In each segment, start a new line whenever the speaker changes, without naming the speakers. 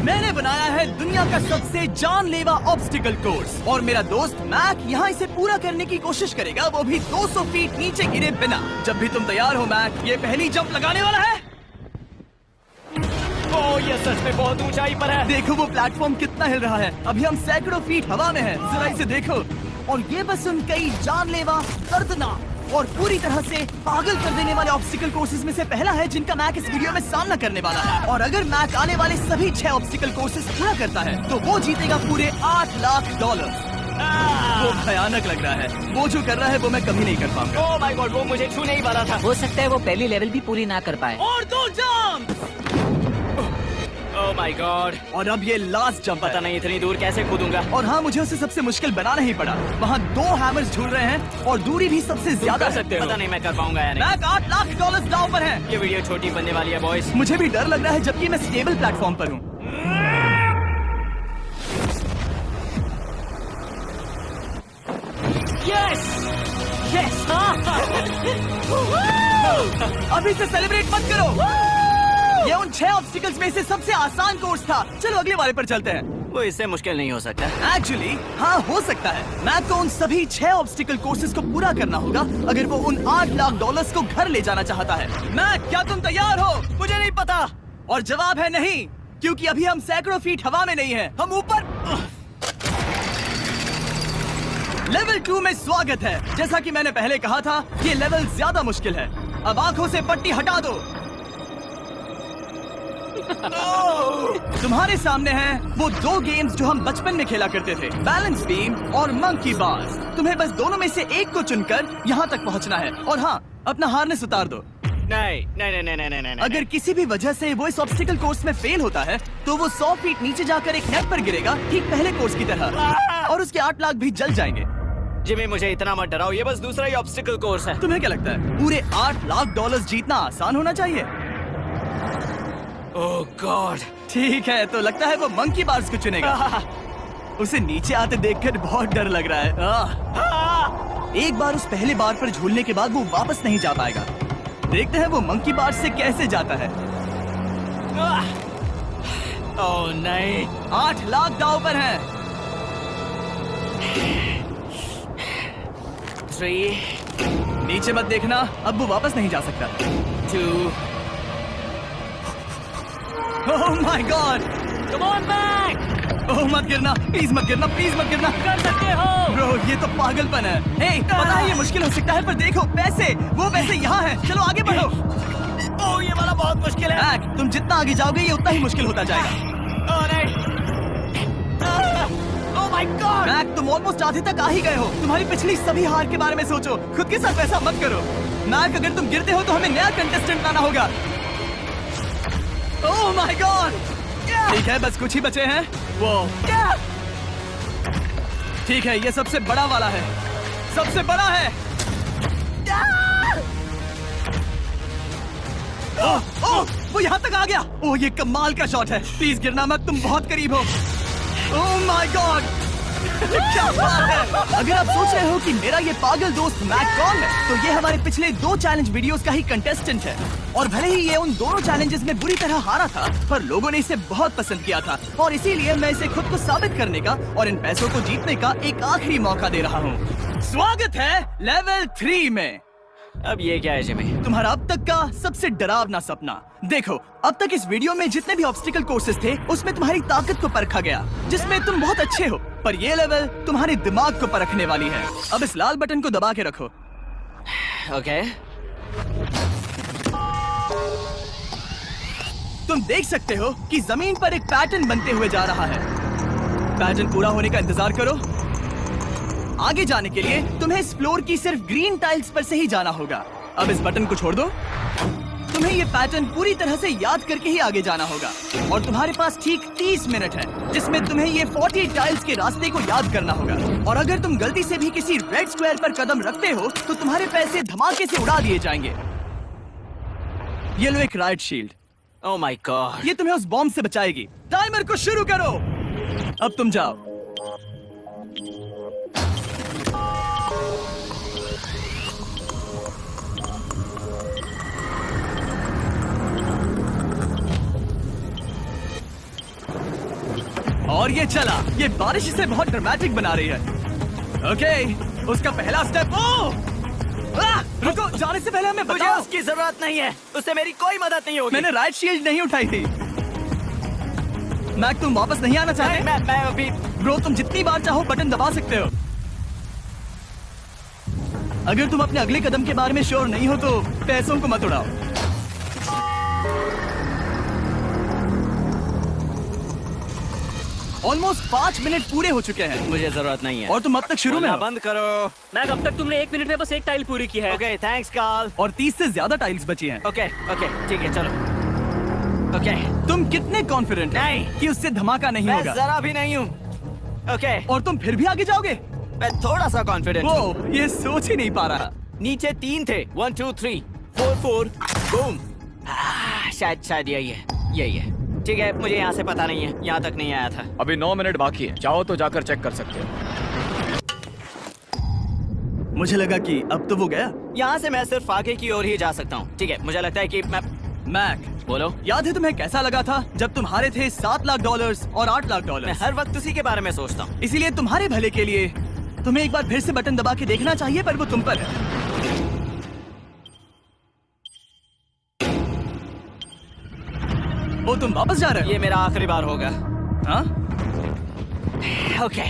मैंने बनाया है दुनिया का सबसे जानलेवा ऑब्स्टिकल कोर्स और मेरा दोस्त मैक यहाँ इसे पूरा करने की कोशिश करेगा, वो भी 200 फीट नीचे गिरे बिना। जब भी तुम तैयार हो मैक, ये पहली जंप लगाने वाला है।
ओह, ये सच में बहुत ऊंचाई पर है।
देखो वो प्लेटफॉर्म कितना हिल रहा है। अभी हम सैकड़ों फीट हवा में हैं। जरा इसे देखो। और ये बस उन कई जानलेवा, दर्दनाक और पूरी तरह से पागल कर देने वाले ऑब्स्टिकल कोर्सेज में से पहला है जिनका मैक इस वीडियो में सामना करने वाला है। और अगर मैक आने वाले सभी 6 ऑब्स्टिकल कोर्सेज पूरा करता है तो वो जीतेगा पूरे $8 लाख। वो भयानक लग रहा है। वो जो कर रहा है वो मैं कभी नहीं कर पाऊंगा।
ओह माय गॉड, वो मुझे छू नहीं पा रहा था।
हो सकता है वो पहली लेवल भी पूरी ना कर पाए।
और 2 जंप।
ओह माय गॉड,
और अब ये लास्ट जंप
पता नहीं इतनी दूर कैसे कूदूंगा।
और हाँ, मुझे उसे सबसे मुश्किल बनाना ही पड़ा। वहाँ 2 हैमर्स झूल रहे हैं और दूरी भी सबसे ज्यादा
कर सकते हो। पता नहीं मैं कर पाऊंगा या नहीं।
मैक $8 लाख दांव पर है।
ये वीडियो छोटी बनने वाली है बॉयज।
मुझे भी डर लग रहा है जबकि मैं स्टेबल प्लेटफॉर्म पर हूँ।
यस यस,
अभी से सेलिब्रेट मत करो। ये उन 6 ऑब्स्टिकल्स में से सबसे आसान कोर्स था। चलो अगले वाले पर चलते हैं।
वो इससे मुश्किल नहीं हो सकता।
एक्चुअली हाँ, हो सकता है। मैक को उन सभी 6 ऑब्स्टिकल कोर्सेज को पूरा करना होगा अगर वो उन $8 लाख को घर ले जाना चाहता है। मैक, क्या तुम तैयार हो?
मुझे नहीं पता।
और जवाब है नहीं, क्योंकि अभी हम सैकड़ों फीट हवा में नहीं हैं। हम ऊपर। लेवल 2 में स्वागत है। जैसा कि मैंने पहले कहा था, ये लेवल ज्यादा मुश्किल है। अब आंखों से पट्टी हटा दो। तुम्हारे सामने हैं वो 2 गेम्स जो हम बचपन में खेला करते थे, बैलेंस बीम और मंकी बार्स। तुम्हें बस दोनों में से एक को चुनकर यहाँ तक पहुँचना है। और हाँ, अपना हार्नेस उतार दो।
नहीं नहीं नहीं नहीं नहीं नहीं।
अगर किसी भी वजह से वो इस ऑब्स्टिकल कोर्स में फेल होता है तो वो 100 फीट नीचे जाकर एक नेट पर गिरेगा, ठीक पहले कोर्स की तरह, और उसके 8 लाख भी जल जाएंगे।
जिमी, मुझे इतना मत डराओ। ये बस दूसरा ही ऑब्स्टिकल कोर्स है।
तुम्हें क्या लगता है पूरे $8 लाख जीतना आसान होना चाहिए?
ओह गॉड।
ठीक है, तो लगता है वो मंकी बार्स को चुनेगा। उसे नीचे आते देखकर बहुत डर लग रहा है। एक बार उस पहले बार पर झूलने के बाद वो वापस नहीं जा पाएगा। देखते हैं वो मंकी बार्स से कैसे जाता है।
ओह नहीं,
8 लाख दांव पर हैं।
3
नीचे मत देखना, अब वो वापस नहीं जा सकता।
2
oh my god,
come on back.
Oh मत गिरना, प्लीज मत गिरना, प्लीज मत गिरना।
कर सकते हो।
ब्रो, ये तो पागलपन है। हे, पता है ये मुश्किल हो सकता है, पर देखो पैसे, वो पैसे यहाँ हैं। चलो आगे बढ़ो।
ओह, ये वाला बहुत मुश्किल है।
मैक, तुम जितना आगे जाओगे ये उतना ही मुश्किल होता जाएगा।
ओह नहीं। ओह माय गॉड।
मैक, तुम ऑलमोस्ट आधे तक आ ही गए हो। तुम्हारी पिछली सभी हार के बारे में सोचो, खुद के साथ वैसा मत करो। मैक, अगर तुम गिरते हो तो हमें नया कंटेस्टेंट लाना होगा। ओह माय गॉड। ठीक है, बस कुछ ही बचे हैं। वो ठीक है, ये सबसे बड़ा वाला है, सबसे बड़ा है। ओह ओह, वो यहाँ तक आ गया। ओह, ये कमाल का शॉट है। प्लीज गिरना मत, तुम बहुत करीब हो। ओह माय गॉड, क्या बात है। अगर आप सोच रहे हो कि मेरा ये पागल दोस्त मैक कौन है, तो ये हमारे पिछले 2 चैलेंज वीडियोस का ही कंटेस्टेंट है। और भले ही ये उन दोनों चैलेंजेस में बुरी तरह हारा था, पर लोगों ने इसे बहुत पसंद किया था और इसीलिए मैं इसे खुद को साबित करने का और इन पैसों को जीतने का एक आखिरी मौका दे रहा हूँ। स्वागत है लेवल 3 में।
अब ये क्या है जिमी?
तुम्हारा अब तक का सबसे डरावना सपना। देखो, अब तक इस वीडियो में जितने भी ऑब्स्टिकल कोर्सेज थे उसमें तुम्हारी ताकत को परखा गया, जिसमें तुम बहुत अच्छे हो। पर ये लेवल तुम्हारे दिमाग को परखने वाली है। अब इस लाल बटन को दबा के रखो।
ओके।
तुम देख सकते हो कि जमीन पर एक पैटर्न बनते हुए जा रहा है। पैटर्न पूरा होने का इंतजार करो। आगे जाने के लिए तुम्हें इस फ्लोर की सिर्फ ग्रीन टाइल्स पर से ही जाना होगा। अब इस बटन को छोड़ दो। तुम्हें ये पैटर्न पूरी तरह से याद करके ही आगे जाना होगा और तुम्हारे पास ठीक 30 मिनट है, जिसमें तुम्हें ये 40 टाइल्स के रास्ते को याद करना होगा। और अगर तुम गलती से भी किसी रेड स्क्वायर पर कदम रखते हो तो तुम्हारे पैसे धमाके से उड़ा दिए जाएंगे। ये लो एक right shield.
Oh my God.
ये तुम्हें उस बॉम्ब से बचाएगी। टाइमर को शुरू करो। अब तुम जाओ। और ये चला। ये बारिश इसे बहुत ड्रामेटिक बना रही है। ओके, उसका पहला स्टेप। रुको, जाने से पहले हमें
मुझे
बताओ।
उसकी जरूरत नहीं है, उससे मेरी कोई मदद नहीं होगी।
मैंने राइट शील्ड नहीं उठाई थी। मैक, तुम वापस नहीं आना चाहते?
मैं अभी।
ब्रो, तुम जितनी बार चाहो बटन दबा सकते हो। अगर तुम अपने अगले कदम के बारे में श्योर नहीं हो तो पैसों को मत उड़ाओ। ऑलमोस्ट 5 मिनट पूरे हो चुके हैं
मुझे जरूरत नहीं है।
और तुम अब तक शुरू में हो।
बंद करो।
मैक, अब तक तुमने 1 मिनट में बस एक टाइल पूरी की है।
Okay, thanks Carl.
और 30 से ज्यादा टाइल्स बची हैं।
ओके ओके, ठीक है, चलो। ओके,
तुम कितने कॉन्फिडेंट
नहीं।
कि उससे धमाका नहीं
मैं
होगा?
जरा भी नहीं हूँ। ओके,
और तुम फिर भी आगे जाओगे?
मैं थोड़ा सा कॉन्फिडेंट हूँ।
वो ये सोच ही नहीं पा रहा।
नीचे 3 थे। 1 2 3 4 4 बूम। शायद यही है। ठीक है, मुझे यहाँ से पता नहीं है, यहाँ तक नहीं आया था।
अभी 9 मिनट बाकी है, चाहो तो जाकर चेक कर सकते हो।
मुझे लगा कि अब तो वो गया।
यहाँ से मैं सिर्फ आगे की ओर ही जा सकता हूँ। ठीक है, मुझे लगता है कि मैं।
मैक,
बोलो।
याद है तुम्हें कैसा लगा था जब तुम हारे थे $7 लाख और $8 लाख?
मैं हर वक्त उसी के बारे में सोचता हूँ।
इसीलिए तुम्हारे भले के लिए तुम्हें एक बार फिर से बटन दबा के देखना चाहिए, पर वो तुम पर है। ओ, तुम वापस जा रहे
ये मेरा आखिरी बार होगा।
हो? हाँ?
Okay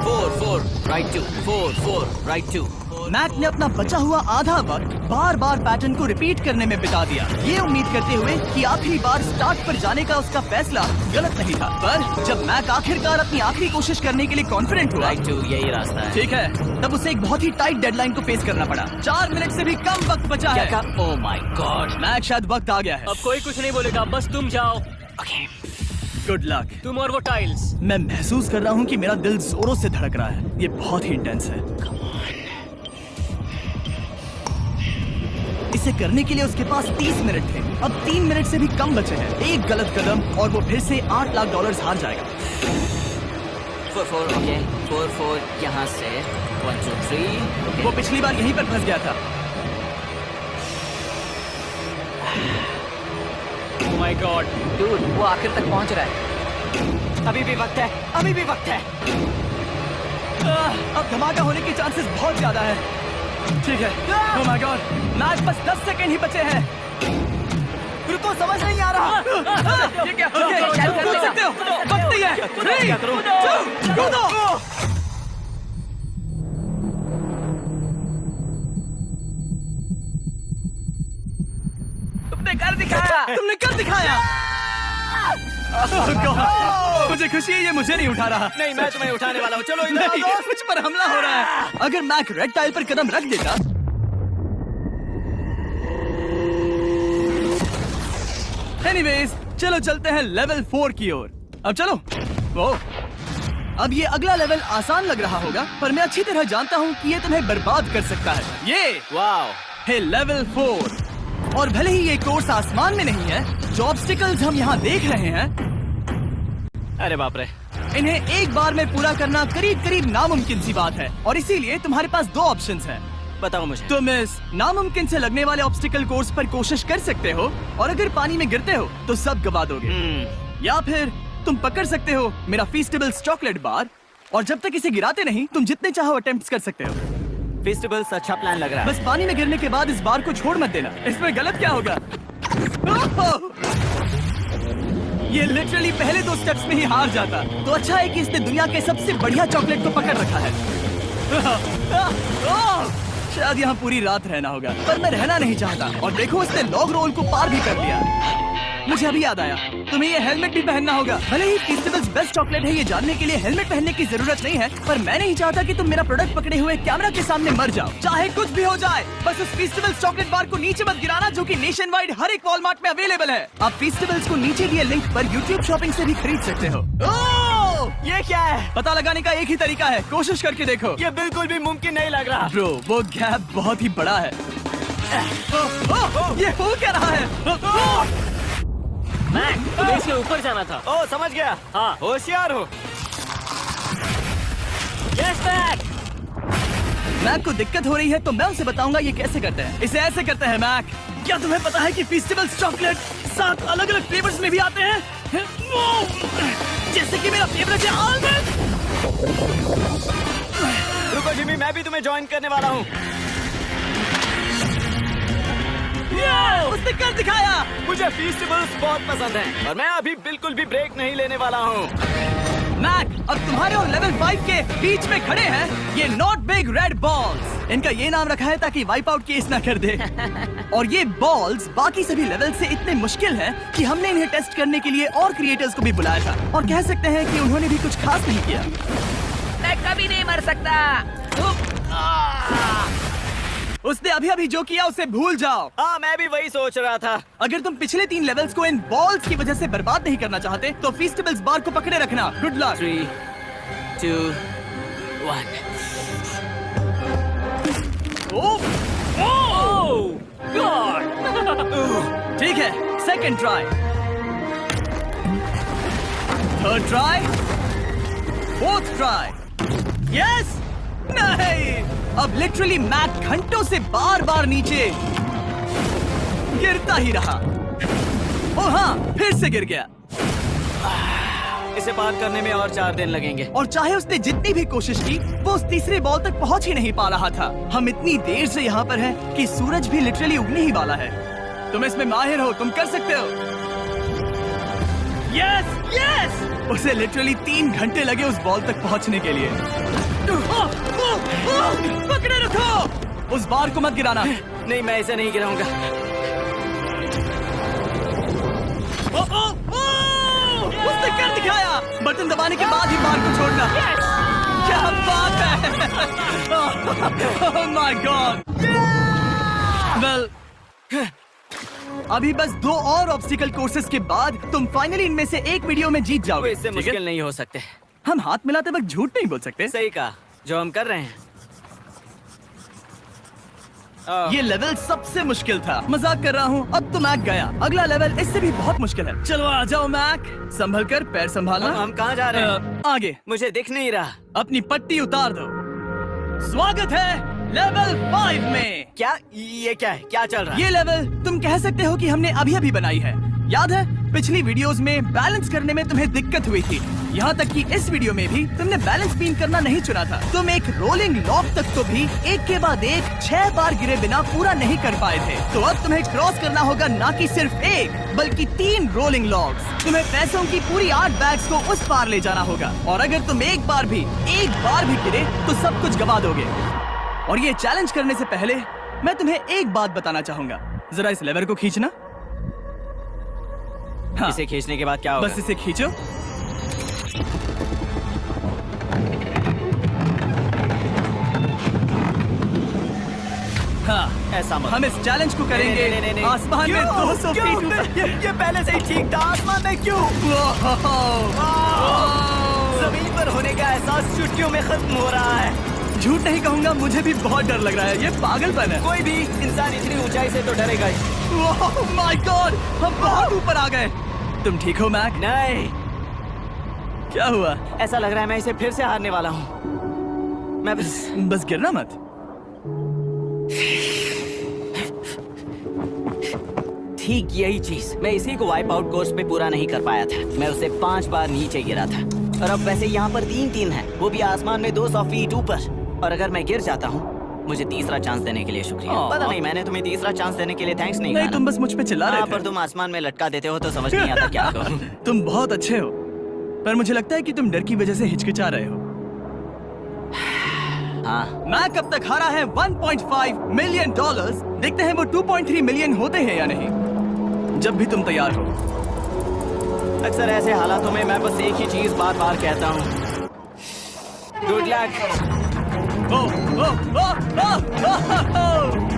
4 4 right 2 4 4 right 2।
मैक ने अपना बचा हुआ आधा वक्त बार बार पैटर्न को रिपीट करने में बिता दिया, ये उम्मीद करते हुए कि आखिरी बार स्टार्ट पर जाने का उसका फैसला गलत नहीं था। पर जब मैक आखिरकार अपनी आखिरी कोशिश करने के लिए कॉन्फिडेंट हुआ,
राइट 2 यही रास्ता है।
ठीक है, तब उसे एक बहुत ही टाइट डेडलाइन को फेस करना पड़ा। 4 मिनट से भी कम वक्त बचा
क्या
है।
कहा? ओह माय गॉड।
मैक, शायद वक्त आ गया है।
अब कोई कुछ नहीं बोलेगा, बस तुम जाओ।
Okay,
good luck.
तुम और वो टाइल्स।
मैं महसूस कर रहा हूँ कि मेरा दिल जोरों से धड़क रहा है। ये बहुत ही इंटेंस है। इसे करने के लिए उसके पास 30 मिनट थे। अब 3 मिनट से भी कम बचे हैं। एक गलत कदम और वो फिर से $8 लाख हार जाएगा।
4 4 ओके 4 4 यहाँ से 1 2 3।
वो पिछली बार यहीं पर फंस गया था।
ओह माय गॉड।
डूड, वो आखिर तक पहुंच रहा है।
अभी भी वक्त है, अभी भी वक्त है।
अब धमाका होने के चांसेस बहुत ज्यादा है। ठीक है। ओह माय गॉड, मैच बस 10 सेकंड ही बचे हैं।
रुको, समझ नहीं आ रहा।
ये क्या? ओके, कूद सकते हो। वक्त नहीं है। 3 2 कूदो। तुमने कर दिखाया। Oh God, मुझे खुशी है ये मुझे नहीं उठा रहा।
नहीं, मैं तुम्हें उठाने वाला हूँ। चलो इधर
नहीं,
आओ।
मुझ पर हमला हो रहा है। अगर मैक रेड टाइल पर कदम रख देता। एनीवेज, चलो चलते हैं लेवल 4 की ओर। अब चलो। वो अब ये अगला लेवल आसान लग रहा होगा, पर मैं अच्छी तरह जानता हूँ कि ये तुम्हें बर्बाद कर सकता है। ये
वाओ,
है लेवल 4। और भले ही ये कोर्स आसमान में नहीं है, जो ऑब्स्टिकल्स हम यहाँ देख रहे हैं,
अरे बाप रे।
इन्हें एक बार में पूरा करना करीब करीब नामुमकिन सी बात है। और इसीलिए तुम्हारे पास 2 ऑप्शंस हैं।
बताओ मुझे।
तुम इस नामुमकिन से लगने वाले ऑब्स्टिकल कोर्स पर कोशिश कर सकते हो, और अगर पानी में गिरते हो तो सब गवा दोगे। या फिर तुम पकड़ सकते हो मेरा फीस्टेबल्स चॉकलेट बार, और जब तक इसे गिराते नहीं, तुम जितने चाहो अटेम्प्ट्स कर सकते हो।
फेस्टिवल्स अच्छा प्लान लग रहा है।
बस पानी में गिरने के बाद इस बार को छोड़ मत देना। इसमें गलत क्या होगा? ये लिटरली पहले 2 स्टेप्स में ही हार जाता। तो अच्छा है कि इसने दुनिया के सबसे बढ़िया चॉकलेट को पकड़ रखा है। शायद यहाँ पूरी रात रहना होगा, पर मैं रहना नहीं चाहता। और देखो, इसने लॉग रोल को पार भी कर लिया। मुझे अभी याद आया, तुम्हें ये हेलमेट भी पहनना होगा। भले ही फेस्टिवल्स बेस्ट चॉकलेट है, ये जानने के लिए हेलमेट पहनने की जरूरत नहीं है, पर मैं नहीं चाहता कि तुम मेरा प्रोडक्ट पकड़े हुए कैमरा के सामने मर जाओ। चाहे कुछ भी हो जाए, बस उस फेस्टिवल्स चॉकलेट बार को नीचे मत गिराना, जो कि नेशन वाइड हर एक वॉलमार्ट में अवेलेबल है। आप फेस्टिवल्स को नीचे दिए लिंक पर YouTube शॉपिंग से भी खरीद सकते हो।
ये क्या है?
पता लगाने का एक ही तरीका है, कोशिश करके देखो।
ये बिल्कुल भी मुमकिन नहीं लग रहा।
ब्रो, वो गैप बहुत ही बड़ा है। ये हो क्या रहा है?
मैक, तुम्हें इसके ऊपर जाना था।
ओ, समझ गया।
हाँ।
होशियार हो।
Yes Mac.
मैक को दिक्कत हो रही है, तो मैं उसे बताऊंगा ये कैसे करते हैं। इसे ऐसे करते हैं मैक। क्या तुम्हें पता है कि फेस्टिवल्स चॉकलेट 7 अलग अलग फ्लेवर्स में भी आते हैं? जैसे कि मेरा फेवरेट है आलमंड।
रुको जिमी, मैं भी तुम्हें ज्वाइन करने वाला हूँ।
उसने कर दिखाया।
मुझे फेस्टिवल्स बहुत पसंद हैं और मैं अभी बिल्कुल भी ब्रेक नहीं लेने वाला हूँ।
मैक, अब तुम्हारे और लेवल 5 के बीच में खड़े हैं ये नॉट बिग रेड बॉल्स। इनका ये नाम रखा है ताकि वाइप आउट केस ना कर दे। और ये बॉल्स बाकी सभी लेवल से इतने मुश्किल हैं कि हमने इन्हें टेस्ट करने के लिए और क्रिएटर्स को भी बुलाया था और कह सकते हैं कि उन्होंने भी कुछ खास नहीं किया।
मैं कभी नहीं मर सकता।
उसने अभी अभी जो किया उसे भूल जाओ।
हाँ, मैं भी वही सोच रहा था।
अगर तुम पिछले 3 लेवल्स को इन बॉल्स की वजह से बर्बाद नहीं करना चाहते तो फेस्टिवल्स बार को पकड़े रखना। Good luck.
3, 2, 1।
ठीक है, second try, third try, fourth try. Yes, नहीं। अब लिटरली मैक घंटों से बार बार नीचे गिरता ही रहा। ओ हाँ, फिर से गिर गया।
इसे पार करने में और 4 दिन लगेंगे।
और चाहे उसने जितनी भी कोशिश की वो उस तीसरे बॉल तक पहुंच ही नहीं पा रहा था। हम इतनी देर से यहाँ पर हैं कि सूरज भी लिटरली उगने ही वाला है। तुम इसमें माहिर हो, तुम कर सकते हो। यस यस, उसे लिटरली 3 घंटे लगे उस बॉल तक पहुंचने के लिए। पकड़े रखो, उस बार को मत गिराना।
नहीं, मैं इसे नहीं गिराऊंगा।
उसने कर दिखाया। बटन दबाने के बाद ही बार को छोड़ना। क्या बात है। ओह माय गॉड। वेल, अभी बस 2 और ऑब्स्टिकल कोर्सेस के बाद तुम फाइनली इनमें से एक वीडियो में जीत जाओगे।
इससे
ठीक है?
मुश्किल नहीं हो सकते।
हम हाथ मिलाते वक्त झूठ नहीं बोल सकते।
सही कहा, जो हम कर रहे हैं।
ये लेवल सबसे मुश्किल था। मजाक कर रहा हूँ। अब तो मैक गया। अगला लेवल इससे भी बहुत मुश्किल है। चलो आ जाओ मैक, संभल कर, पैर संभालना।
हम कहाँ जा रहे हैं?
आगे।
मुझे दिख नहीं रहा।
अपनी पट्टी उतार दो। स्वागत है लेवल 5 में।
क्या ये क्या है? क्या चल रहा है?
ये लेवल तुम कह सकते हो कि हमने अभी अभी बनाई है। याद है पिछली वीडियोस में बैलेंस करने में तुम्हें दिक्कत हुई थी। यहाँ तक कि इस वीडियो में भी तुमने बैलेंस बीन करना नहीं चुना था। तुम एक रोलिंग लॉक तक तो भी एक के बाद एक 6 बार गिरे बिना पूरा नहीं कर पाए थे। तो अब तुम्हें क्रॉस करना होगा ना कि सिर्फ 1 बल्कि 3 रोलिंग लॉक्स। तुम्हें पैसों की पूरी 8 बैग्स को उस पार ले जाना होगा और अगर तुम एक बार भी गिरे तो सब कुछ गवा दोगे। और ये चैलेंज करने से पहले मैं तुम्हें एक बात बताना चाहूंगा। जरा इस लेवर को खींचना। हाँ,
इसे खींचने के बाद क्या होगा?
बस इसे खींचो। हाँ,
ऐसा मत।
हम इस चैलेंज को करेंगे
नहीं।
आसमान में 200 फीट ऊपर।
ये पहले से ही ठीक था। आसमान में क्यों? जमीन पर होने का एहसास चुटकियों में खत्म हो रहा है।
झूठ नहीं कहूंगा, मुझे भी बहुत डर लग रहा है। ये पागलपन है।
कोई भी इंसान इतनी ऊंचाई से तो डरेगा ही।
ओह माय गॉड, हम बहुत ऊपर आ गए। तुम ठीक हो मैक?
नहीं,
क्या हुआ?
ऐसा लग रहा है मैं इसे फिर से हारने वाला हूँ। मैं
बस गिरना मत।
ठीक यही चीज मैं इसी को वाइप आउट कोर्स पे पूरा नहीं कर पाया था। मैं उसे 5 बार नीचे गिरा था और अब वैसे यहाँ पर 3 है, वो भी आसमान में 200 फीट ऊपर। और अगर मैं गिर जाता हूँ, मुझे तीसरा चांस देने के लिए शुक्रिया। पता नहीं, मैंने तुम्हें तीसरा चांस देने के लिए थैंक्स नहीं कहा।
तुम बस मुझ पे चिल्ला रहे थे।
पर तुम आसमान में लटका देते हो तो समझ नहीं आता क्या करूं।
तुम बहुत अच्छे हो, पर मुझे लगता है कि तुम डर की वजह से हिचकिचा रहे हो।
हाँ,
मैक अब तक हारा है $1.5 मिलियन। देखते हैं वो 2.3 मिलियन होते हैं या नहीं। जब भी तुम तैयार हो।
अक्सर ऐसे हालातों में मैं बस एक ही चीज बार बार कहता हूँ, गुड लक।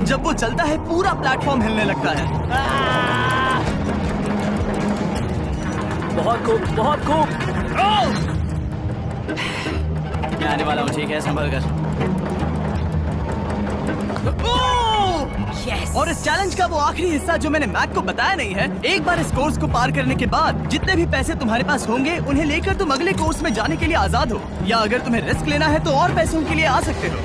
जब वो चलता है पूरा प्लेटफॉर्म हिलने लगता है।
बहुत खूब, बहुत खूब। मैं आने वाला हूँ, ठीक है, संभल कर।
Yes. और इस चैलेंज का वो आखिरी हिस्सा जो मैंने मैक को बताया नहीं है, एक बार इस कोर्स को पार करने के बाद जितने भी पैसे तुम्हारे पास होंगे उन्हें लेकर तुम अगले कोर्स में जाने के लिए आजाद हो, या अगर तुम्हें रिस्क लेना है तो और पैसों के लिए आ सकते हो।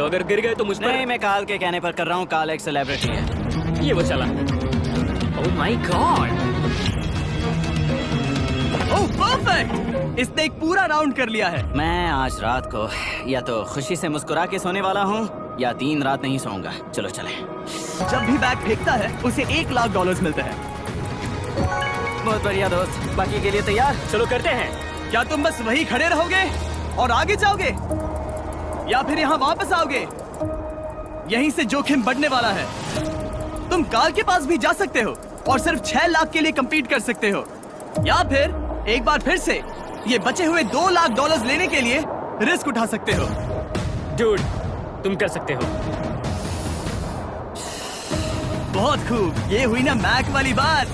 अगर गिर गए तो मुझ पर
नहीं, मैं काल के कहने पर कर रहा हूँ। काल एक सेलिब्रिटी है।
ये वो चला। ओह माय गॉड।
Oh perfect! इसने एक पूरा राउंड कर लिया है।
मैं आज रात को या तो खुशी से मुस्कुरा के सोने वाला हूँ या 3 रात नहीं सोऊंगा। चलो चले।
जब भी बैग फेंकता है उसे $1,00,000 मिलते हैं।
बहुत बढ़िया दोस्त, बाकी के लिए तैयार?
चलो करते हैं।
क्या तुम बस वही खड़े रहोगे और आगे जाओगे, या फिर यहाँ वापस आओगे? यहीं से जोखिम बढ़ने वाला है। तुम कार के पास भी जा सकते हो और सिर्फ 6 लाख के लिए compete कर सकते हो, या फिर एक बार फिर से ये बचे हुए $2,00,000 लेने के लिए रिस्क उठा सकते हो।
डूड, तुम कर सकते हो।
बहुत खूब, ये हुई ना मैक वाली बात।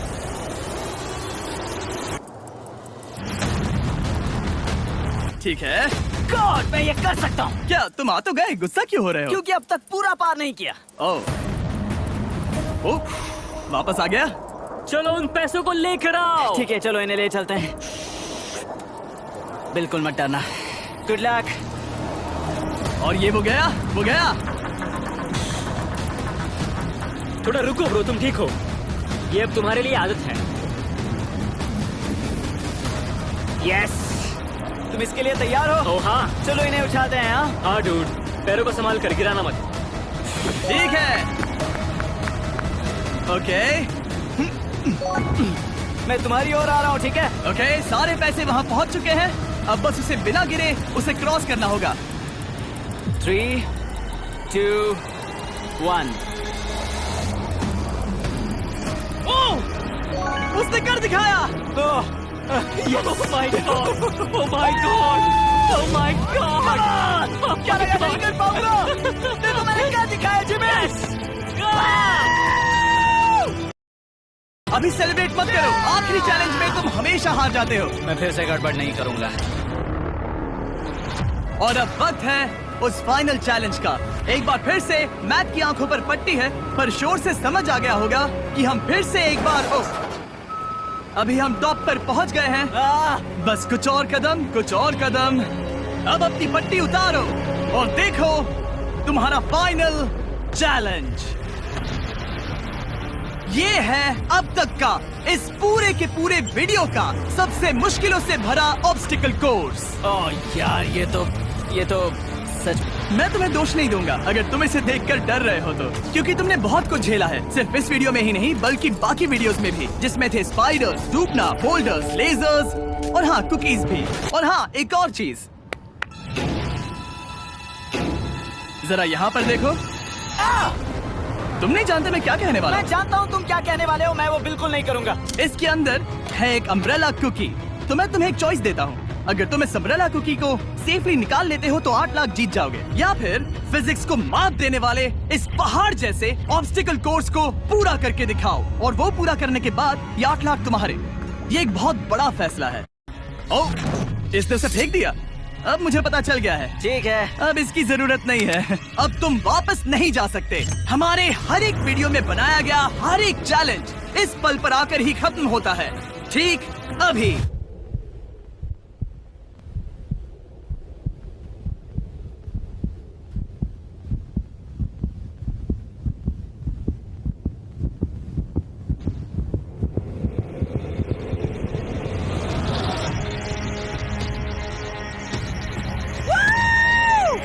ठीक है।
गॉड, मैं ये कर सकता हूँ।
क्या तुम आ तो गए, गुस्सा क्यों हो रहे हो?
क्योंकि अब तक पूरा पार नहीं किया।
ओह, वापस आ गया।
चलो उन पैसों को लेकर आओ।
ठीक है, चलो इन्हें ले चलते हैं। बिल्कुल मत डरना। Good luck.
और ये वो गया।
थोड़ा रुको ब्रो, तुम ठीक हो? ये अब तुम्हारे लिए आदत है। यस।
तुम इसके लिए तैयार हो?
ओ हाँ।
चलो इन्हें उठाते हैं। हाँ
हाँ डूड, पैरों को संभाल कर, गिराना मत।
ठीक है। ओके
मैं तुम्हारी ओर आ रहा हूँ, ठीक है?
ओके, सारे पैसे वहाँ पहुँच चुके हैं। अब बस उसे बिना गिरे उसे क्रॉस करना होगा।
3, 2, 1।
उसने कर दिखाया।
Oh my god! Oh my god! Oh my god!
क्या लगा नहीं कर पाऊंगा? देखो मैंने क्या दिखाया जिमी। अभी सेलिब्रेट मत करो, आखिरी चैलेंज में तुम हमेशा हार जाते हो।
मैं फिर से गड़बड़ नहीं करूंगा।
और अब वक्त है उस फाइनल चैलेंज का। एक बार फिर से मैट की आंखों पर पट्टी है, पर शोर से समझ आ गया होगा कि हम फिर से एक बार अभी हम टॉप पर पहुंच गए हैं। बस कुछ और कदम। अब अपनी पट्टी उतारो और देखो तुम्हारा फाइनल चैलेंज। ये है अब तक का इस पूरे के पूरे वीडियो का सबसे मुश्किलों से भरा ऑब्स्टिकल कोर्स।
ओह यार, ये तो सच।
मैं तुम्हें दोष नहीं दूंगा अगर तुम इसे देखकर डर रहे हो तो, क्योंकि तुमने बहुत कुछ झेला है, सिर्फ इस वीडियो में ही नहीं बल्कि बाकी वीडियोस में भी, जिसमें थे स्पाइडर्स, डूबना, बोल्डर्स, लेजर्स और हाँ कुकीज भी। और हाँ, एक और चीज, जरा यहाँ पर देखो। तुम नहीं जानते मैं क्या कहने वाला
मैं जानता हूँ तुम क्या कहने वाले हो। मैं वो बिल्कुल नहीं करूंगा।
इसके अंदर है एक अम्ब्रेला कुकी। तो मैं तुम्हें एक चॉइस देता हूँ, अगर तुम इस अम्ब्रेला कुकी को सेफली निकाल लेते हो तो 8 लाख जीत जाओगे, या फिर फिजिक्स को मात देने वाले इस पहाड़ जैसे ऑब्स्टिकल कोर्स को पूरा करके दिखाओ और वो पूरा करने के बाद ये 8 लाख तुम्हारे। ये एक बहुत बड़ा फैसला है। ओह, इसने उसे फेंक दिया। अब मुझे पता चल गया है।
ठीक है,
अब इसकी जरूरत नहीं है। अब तुम वापस नहीं जा सकते। हमारे हर एक वीडियो में बनाया गया हर एक चैलेंज इस पल पर आकर ही खत्म होता है, ठीक अभी।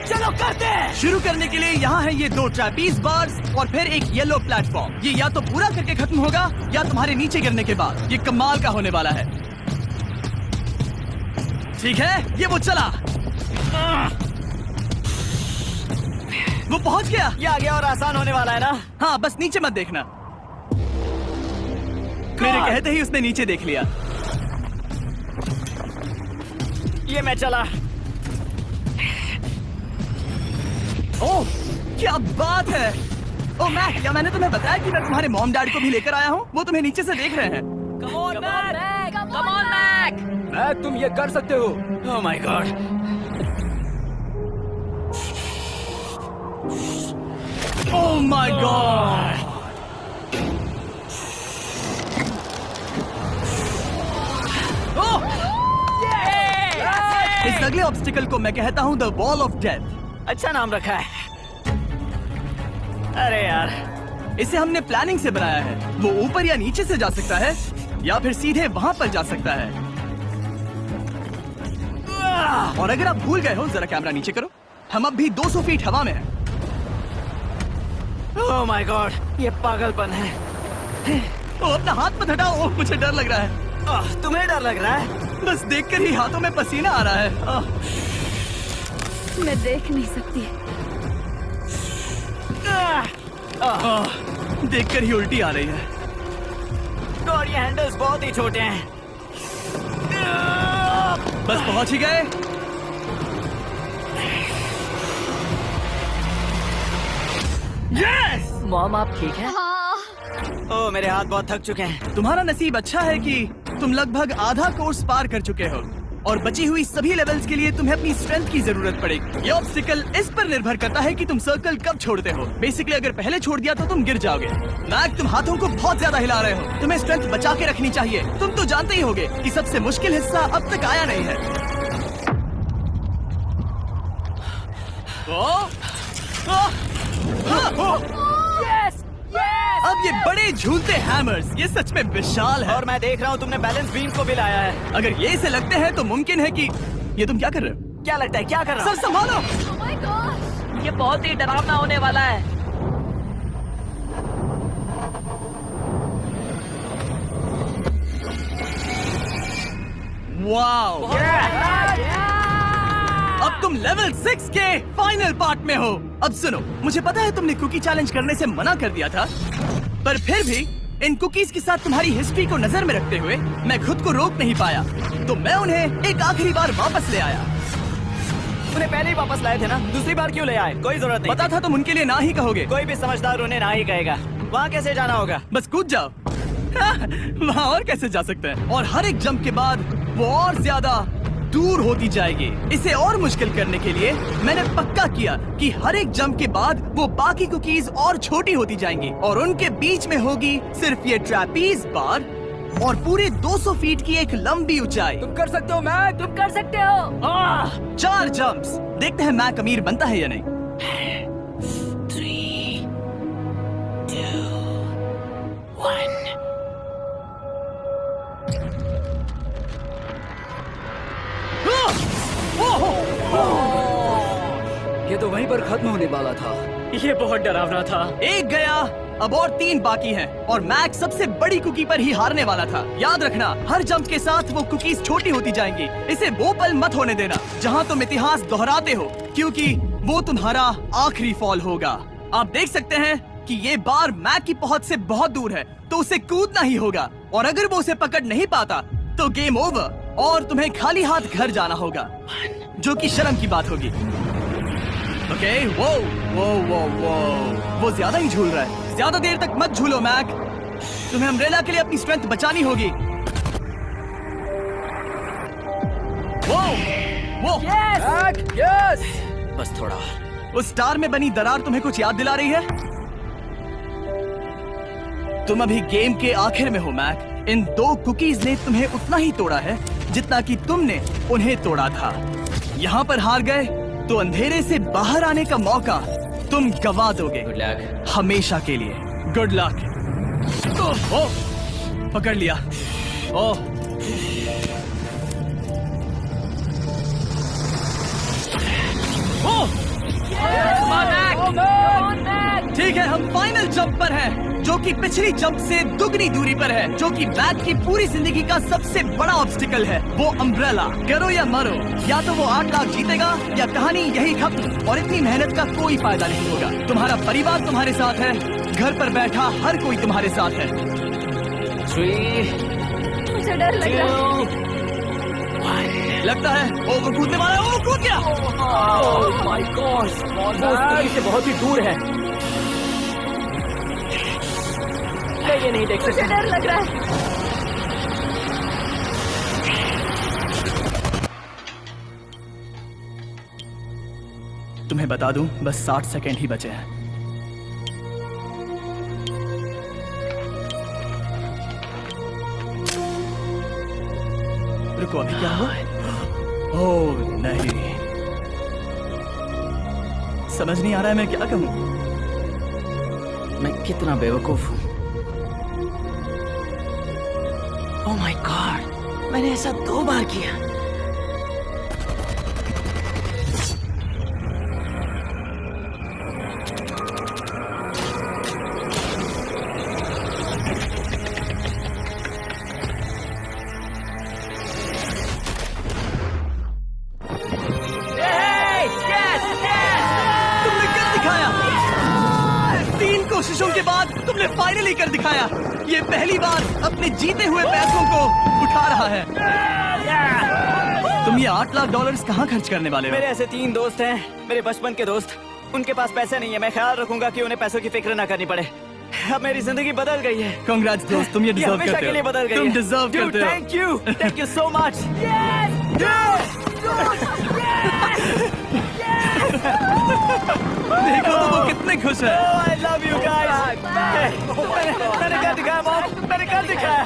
चलो करते हैं।
शुरू करने के लिए यहाँ है ये 2 ट्रैपीज बार्स और फिर एक येलो प्लेटफॉर्म। ये या तो पूरा करके खत्म होगा या तुम्हारे नीचे गिरने के बाद। ये कमाल का होने वाला है। ठीक है, ये वो चला, वो पहुंच गया।
ये आगे और आसान होने वाला है ना?
हाँ, बस नीचे मत देखना। मेरे कहते ही उसने नीचे देख लिया।
ये मैं चला।
ओह, क्या बात है। ओह मैक, क्या मैंने तुम्हें बताया कि मैं तुम्हारे मॉम डैड को भी लेकर आया हूँ? वो तुम्हें नीचे से देख रहे हैं।
Come on, Mac!
मैक, तुम ये कर सकते हो।
ओह my God.
Oh my God. इस अगले ऑब्स्टिकल को मैं कहता हूँ द वॉल ऑफ डेथ।
अच्छा नाम रखा है। अरे यार,
इसे हमने प्लानिंग से बनाया है। वो ऊपर या नीचे से जा सकता है या फिर सीधे वहाँ पर जा सकता है। और अगर आप भूल गए हो, जरा कैमरा नीचे करो, हम अब भी 200 फीट हवा में हैं।
ओह माय गॉड, ये पागलपन है।
ओ, अपना हाथ मत हटाओ, ओह, मुझे डर लग रहा है।
तुम्हें डर लग रहा है?
बस देखकर ही हाथों में पसीना आ रहा है।
मैं देख नहीं सकती।
देखकर ही उल्टी आ रही है।
और ये हैंडल्स बहुत ही छोटे हैं।
बस पहुंच ही गए। यस!
मॉम आप ठीक है?
ओह मेरे हाथ बहुत थक चुके हैं।
तुम्हारा नसीब अच्छा है कि तुम लगभग आधा कोर्स पार कर चुके हो और बची हुई सभी लेवल्स के लिए तुम्हें अपनी स्ट्रेंथ की जरूरत पड़ेगी। ये ऑब्स्टिकल इस पर निर्भर करता है कि तुम सर्कल कब छोड़ते हो। बेसिकली अगर पहले छोड़ दिया तो तुम गिर जाओगे। मैक, तुम हाथों को बहुत ज्यादा हिला रहे हो। तुम्हें स्ट्रेंथ बचा के रखनी चाहिए। तुम तो जानते ही होगे कि सबसे मुश्किल हिस्सा अब तक आया नहीं है। अब ये बड़े झूलते हैमर्स, ये सच में विशाल है।
और मैं देख रहा हूँ तुमने बैलेंस बीम को भी लाया है।
अगर ये इसे लगते हैं तो मुमकिन है कि ये तुम क्या कर रहे हो?
क्या लगता है, क्या कर रहा
सर
हूँ?
संभालो।
Oh my gosh!
ये बहुत ही डरावना होने वाला है।
वाओ! अब तुम लेवल 6 के फाइनल पार्ट में हो। अब सुनो, मुझे पता है तुमने कुकी चैलेंज करने से मना कर दिया था, पर फिर भी इन कुकीज के साथ तुम्हारी हिस्ट्री को नजर में रखते हुए मैं खुद को रोक नहीं पाया, तो मैं उन्हें एक आखिरी बार वापस ले आया।
उन्हें पहले ही वापस लाए थे ना, दूसरी बार क्यों ले आए? कोई जरूरत नहीं।
पता था तुम उनके लिए ना ही कहोगे।
कोई भी समझदार उन्हें ना ही कहेगा। वहाँ कैसे जाना होगा?
बस कूद जाओ। वहाँ और कैसे जा सकते हैं? और हर एक जंप के बाद वो और ज्यादा दूर होती जाएगी। इसे और मुश्किल करने के लिए मैंने पक्का किया कि हर एक जंप के बाद वो बाकी कुकीज और छोटी होती जाएंगी और उनके बीच में होगी सिर्फ ये ट्रैपीज बार और पूरे 200 फीट की एक लंबी ऊंचाई।
तुम कर सकते हो मैक।
तुम कर सकते हो।
4 जंप्स। देखते हैं मैक अमीर बनता है या नहीं।
3, 2, 1।
ये तो वहीं पर खत्म होने वाला था।
ये बहुत डरावना था।
एक गया, अब और 3 बाकी हैं और मैक सबसे बड़ी कुकी पर ही हारने वाला था। याद रखना, हर जंप के साथ वो कुकीज छोटी होती जाएंगी। इसे वो पल मत होने देना जहां तुम इतिहास दोहराते हो, क्योंकि वो तुम्हारा आखिरी फॉल होगा। आप देख सकते हैं कि ये बार मैक की पहुंच से बहुत दूर है, तो उसे कूदना ही होगा और अगर वो उसे पकड़ नहीं पाता तो गेम ओवर और तुम्हें खाली हाथ घर जाना होगा, जो कि शर्म की बात होगी। ओके, वो वो ज्यादा ही झूल रहा है। ज्यादा देर तक मत झूलो मैक, तुम्हें अम्ब्रेला के लिए अपनी स्ट्रेंथ बचानी होगी। वो
मैक, यस।
बस थोड़ा।
उस स्टार में बनी दरार तुम्हें कुछ याद दिला रही है? तुम अभी गेम के आखिर में हो मैक। इन 2 कुकीज ने तुम्हें उतना ही तोड़ा है जितना कि तुमने उन्हें तोड़ा था। यहाँ पर हार गए तो अंधेरे से बाहर आने का मौका तुम गवा दोगे।
Good luck.
हमेशा के लिए। Good luck. पकड़ लिया। ओह, ठीक है, हम फाइनल जंप पर हैं, जो कि पिछली जंप से दुगनी दूरी पर है, जो कि मैक की पूरी जिंदगी का सबसे बड़ा ऑब्स्टिकल है, वो अम्ब्रेला। करो या मरो, या तो वो 8 लाख जीतेगा या कहानी यही खत्म और इतनी मेहनत का कोई फायदा नहीं होगा। तुम्हारा परिवार तुम्हारे साथ है, घर पर बैठा हर कोई तुम्हारे साथ है।
3,
मुझे डर लग रहा है।
2, 1।
लगता है वो कूदने वाला है। वो कूद गया।
ओह माय गॉड, वो उस से बहुत ही दूर है। मैं ये नहीं देख
मुझे
सकता।
डर लग रहा है।
तुम्हें बता दूं, बस 60 सेकंड ही बचे हैं। रुको, अभी क्या हुआ? ओह नहीं, समझ नहीं आ रहा है मैं क्या कहूं।
मैं कितना बेवकूफ हूँ। ओह माय गॉड, मैंने ऐसा 2 बार किया।
दिखाया। ये पहली बार अपने जीते हुए पैसों को उठा रहा है। तुम ये $8 लाख कहाँ खर्च करने वाले हो?
मेरे ऐसे 3 दोस्त हैं, मेरे बचपन के दोस्त। उनके पास पैसे नहीं है। मैं ख्याल रखूंगा कि उन्हें पैसों की फिक्र ना करनी पड़े। अब मेरी जिंदगी बदल गई है।
कांग्रेस दोस्त, तुम ये डिजर्व
हमेशा
करते
के लिए
हो।
बदल गई
तुम
है।
डिजर्व
Dude,
करते हो।
Thank you so much.
देखो तो वो कितने खुश है।
I love you guys. मैंने कर दिखाया मॉम, मैंने कर दिखाया।